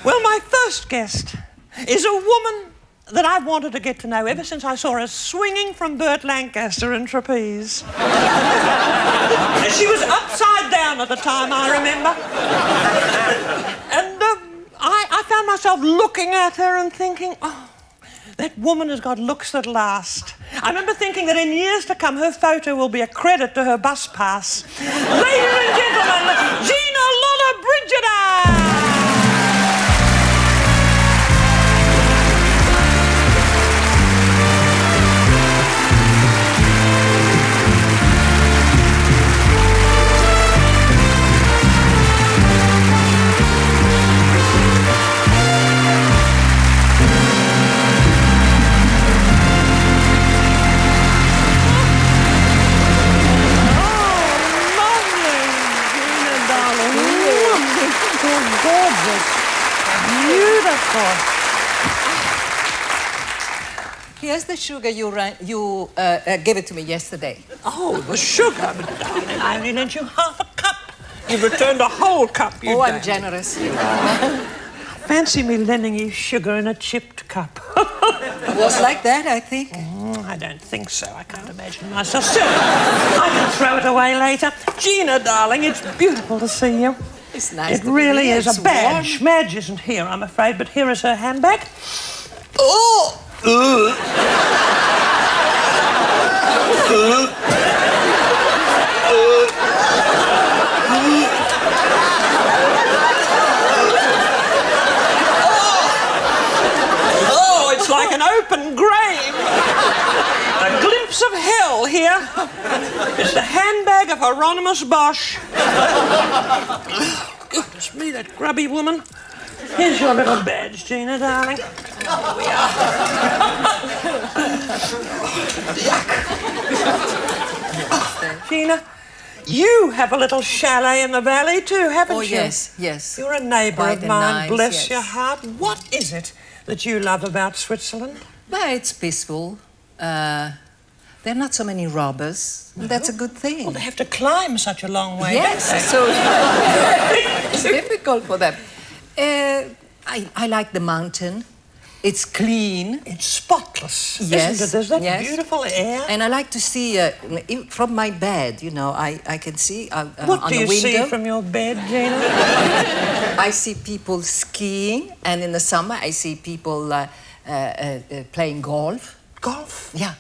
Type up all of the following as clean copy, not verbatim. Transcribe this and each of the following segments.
Well, my first guest is a woman that I've wanted to get to know ever since I saw her swinging from Burt Lancaster in Trapeze. She was upside down at the time, I remember. And I found myself looking at her and thinking, oh, that woman has got looks that last. I remember thinking that in years to come, her photo will be a credit to her bus pass. Ladies and gentlemen, Gina Lollobrigida! Here's the sugar you gave it to me yesterday. Oh, the sugar? But darling, I only lent you half a cup. You've returned a whole cup. Oh, I'm generous. Fancy me lending you sugar in a chipped cup. It was like that, I think. I don't think so. I can't imagine myself. Still, I can throw it away later. Gina, darling, it's beautiful to see you. It's nice. It really is a badge. Madge isn't here, I'm afraid, but here is her handbag. Oh! Oh, it's like an open grave. A glimpse of hell here. It's the handbag of Hieronymus Bosch. Goodness me, that grubby woman. Here's your little badge, Gina, darling. Here we are. Gina, you have a little chalet in the valley too, haven't you? Oh, yes, yes. You're a neighbour of mine, nice, bless yes. your heart. What is it that you love about Switzerland? Well, it's peaceful. There are not so many robbers. No. That's a good thing. Well, they have to climb such a long way. Yes, so it's difficult for them. I like the mountain. It's clean. It's spotless, yes, isn't it? There's that yes. beautiful air. And I like to see, from my bed, you know, I can see on the window. What do you see from your bed, Gina? I see people skiing, and in the summer I see people playing golf. Golf? Yeah.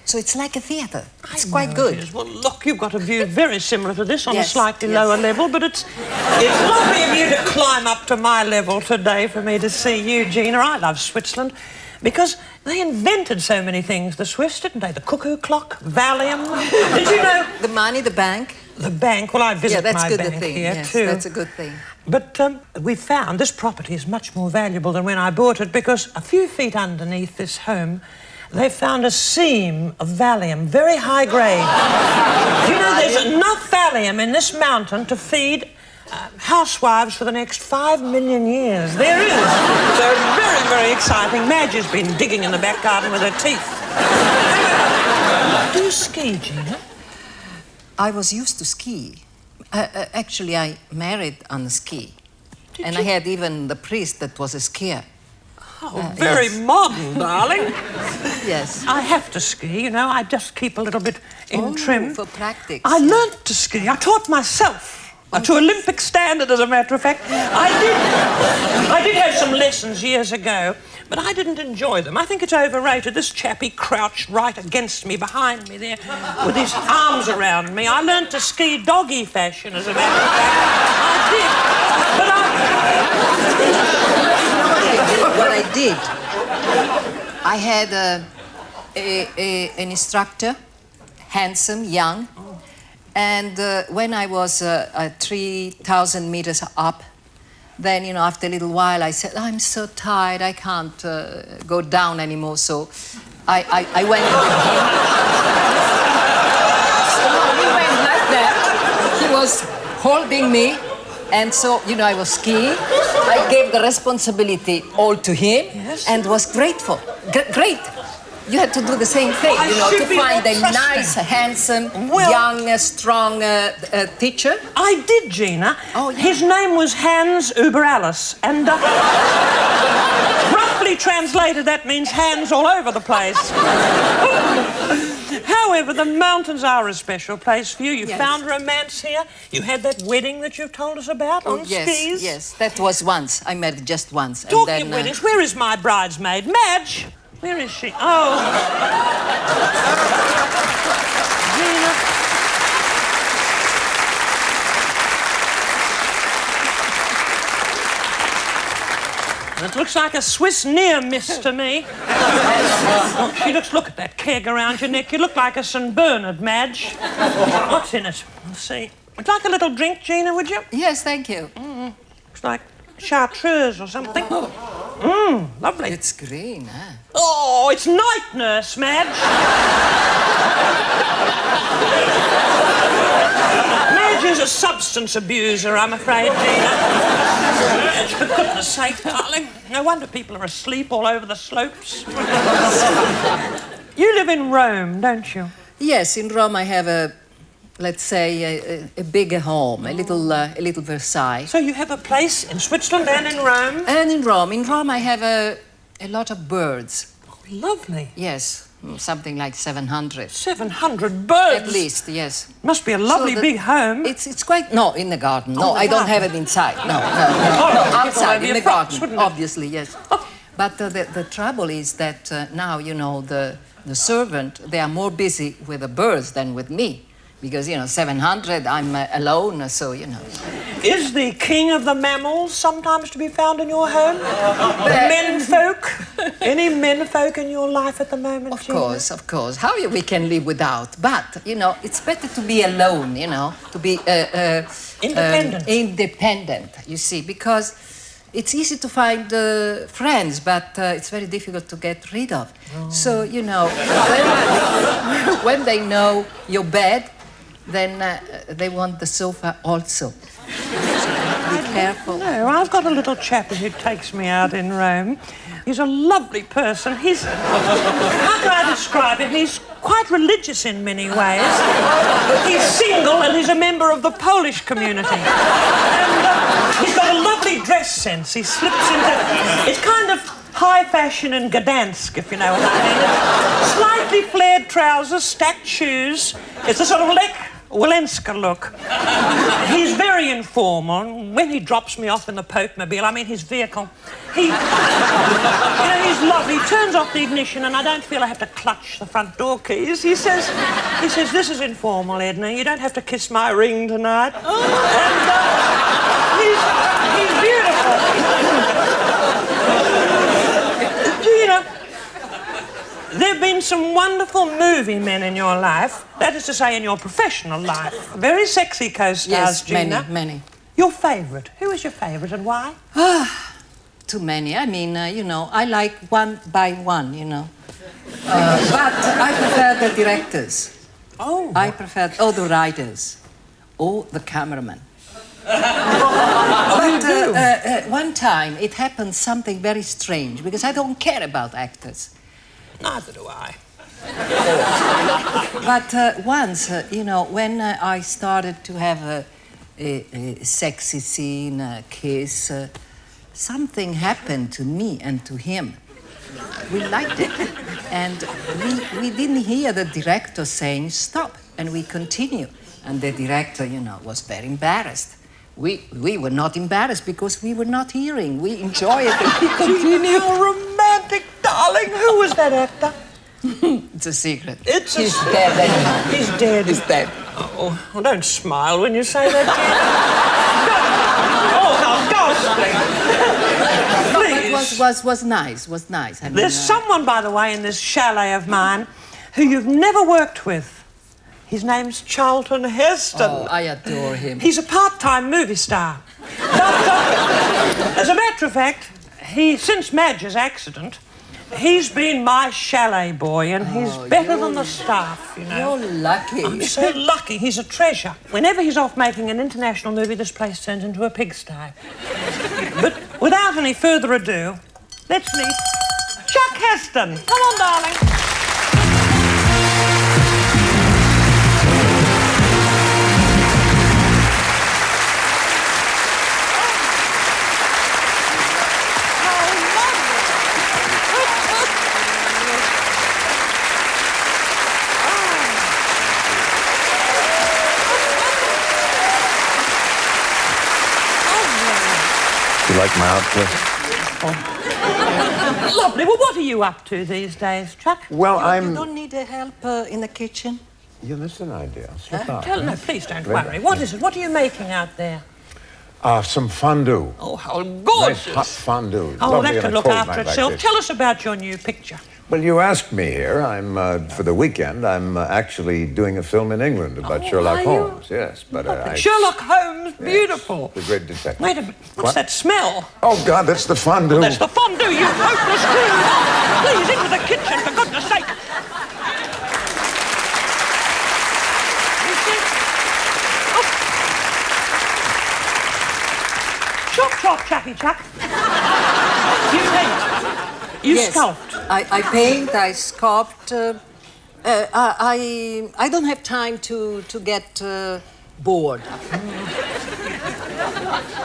So it's like a theatre. It's quite good. It is. Well, look, you've got a view very similar to this on yes, a slightly yes. lower level, but it's lovely of you to climb up to my level today for me to see you, Gina. I love Switzerland because they invented so many things, the Swiss, didn't they? The cuckoo clock, Valium. Did you know? The money, the bank. The bank. Well, I visit my bank thing. here yes, too. That's a good thing. But we found this property is much more valuable than when I bought it because a few feet underneath this home they found a seam of Valium, very high grade. You know, there's enough Valium in this mountain to feed housewives for the next 5 million years. There is. So very, very exciting. Madge has been digging in the back garden with her teeth. Do you ski, Gina? I was used to ski. Actually, I married on a ski. Did you? I had even the priest that was a skier. Oh, very yes. modern, darling. Yes. I have to ski, you know. I just keep a little bit in trim. For practice. I learnt to ski. I taught myself. To Olympic standard, as a matter of fact. I did have some lessons years ago, but I didn't enjoy them. I think it's overrated. This chappie crouched right against me, behind me there, with his arms around me. I learnt to ski doggy fashion, as a matter of fact. I did. But what I did, I had an instructor, handsome, young, and when I was 3,000 meters up, then, you know, after a little while, I said, I'm so tired, I can't go down anymore, so I went with him. So he went like that. He was holding me, and so, you know, I was skiing. I gave the responsibility all to him, yes. and was grateful. Great. You had to do the same thing, to find a nice, handsome, young, strong teacher. I did, Gina. Oh, yeah. His name was Hans Uber Alles, and roughly translated, that means hands all over the place. However, the mountains are a special place for you. You found romance here. You had that wedding that you've told us about on skis. Yes, that was once. I met just once. Talking of weddings, where is my bridesmaid? Madge? Where is she? Oh. Gina. It looks like a Swiss near miss to me. Look at that keg around your neck. You look like a St. Bernard, Madge. What's in it? Let's see. Would you like a little drink, Gina, would you? Yes, thank you. Looks like chartreuse or something. Lovely. It's green, huh? Oh, it's night nurse, Madge. Madge is a substance abuser, I'm afraid, Gina. Madge, for goodness sake, darling. No wonder people are asleep all over the slopes. You live in Rome, don't you? Yes, in Rome I have let's say, a bigger home, a little Versailles. So you have a place in Switzerland and in Rome? And in Rome. In Rome I have a lot of birds. Oh, lovely. Yes, something like 700. 700 birds? At least, yes. Must be a lovely big home. It's quite... No, in the garden. No, I don't have it inside. No, outside, in the garden, obviously, yes. But the trouble is that now, the servant, they are more busy with the birds than with me. Because, 700, I'm alone, so, Is the king of the mammals sometimes to be found in your home? The menfolk? Any menfolk in your life at the moment, Gina? Of course. How we can live without? But, it's better to be alone, to be... independent. Independent, you see, because it's easy to find friends, but it's very difficult to get rid of. Oh. So, when they know you're bad, then they want the sofa also. Be careful. No, I've got a little chap who takes me out in Rome. He's a lovely person. He's... How can I describe him? He's quite religious in many ways. He's single and he's a member of the Polish community. And he's got a lovely dress sense. He slips into... It's kind of high fashion in Gdansk, if you know what I mean. It's slightly flared trousers, stacked shoes. It's a sort of Walenska look. He's very informal. When he drops me off in the Pope-mobile, his vehicle, he's lovely. He turns off the ignition and I don't feel I have to clutch the front door keys. He says, this is informal, Edna. You don't have to kiss my ring tonight. And he's beautiful. Gina, there have been some wonderful movie men in your life, that is to say, in your professional life. Very sexy co-stars, Gina. Many. Your favourite? Who is your favourite and why? Too many. I like one by one, but I prefer the directors. Oh. I prefer, the writers, the cameraman. But one time it happened something very strange, because I don't care about actors. Neither do I. But once, when I started to have a sexy scene, a kiss, something happened to me and to him. We liked it. And we didn't hear the director saying stop, and we continue. And the director, was very embarrassed. We were not embarrassed because we were not hearing. We enjoyed it and we continued. How romantic, darling. Who was that actor? It's a secret. He's dead anyhow. He's dead. He's dead. Oh, well, don't smile when you say that, Gina. Oh, how ghastly. Please. Was nice. There's someone, by the way, in this chalet of mine who you've never worked with. His name's Charlton Heston. Oh, I adore him. He's a part-time movie star. But, as a matter of fact, since Madge's accident, he's been my chalet boy, and he's better than the staff, You're lucky. I'm so lucky. He's a treasure. Whenever he's off making an international movie, this place turns into a pigsty. But without any further ado, let's meet Chuck Heston. Come on, darling. you like my outfit? Lovely. Well, what are you up to these days, Chuck? Well, You don't need help in the kitchen? Yeah, that's an idea. Slip out. No, please don't worry. What is it? What are you making out there? Some fondue. Oh, how gorgeous. Nice hot fondue. Oh, Lovely that on can a look cold after night like itself. this. Tell us about your new picture. Well, you asked me here. I'm, for the weekend, I'm actually doing a film in England about Sherlock are you? Holmes. Yes, but Sherlock Holmes, beautiful. Yes, the great detective. Wait a minute. What's What? that smell? Oh, God, that's the fondue. That's the fondue, you hopeless fool. Please, into the kitchen, for goodness sake. Chop, chop, Chucky Chuck. You paint. You Yes. sculpt. I paint, I sculpt. I don't have time to get bored.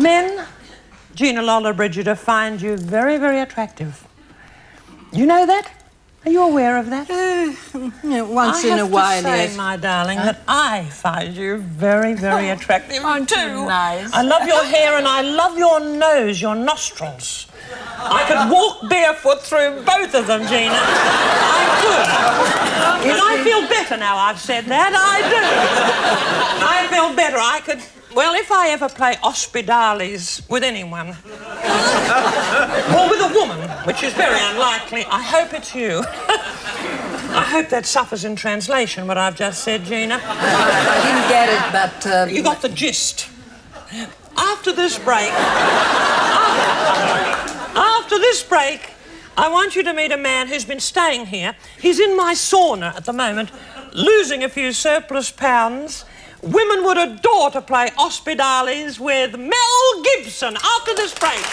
Men, Gina Lollobrigida, find you very, very attractive. You know that? Are you aware of that? Once in a while, I have to say, yes. my darling, that I find you very, very attractive Aren't you too. nice? I love your hair and I love your nose, your nostrils. I could walk barefoot through both of them, Gina. I could. And I feel better now I've said that. I do. I feel better. I could... Well, if I ever play Ospedales with anyone, or with a woman, which is very unlikely, I hope it's you. I hope that suffers in translation, what I've just said, Gina. I didn't get it, but... You got the gist. After this break... After this break, I want you to meet a man who's been staying here. He's in my sauna at the moment, losing a few surplus pounds. Women would adore to play Ospedales with Mel Gibson after this break.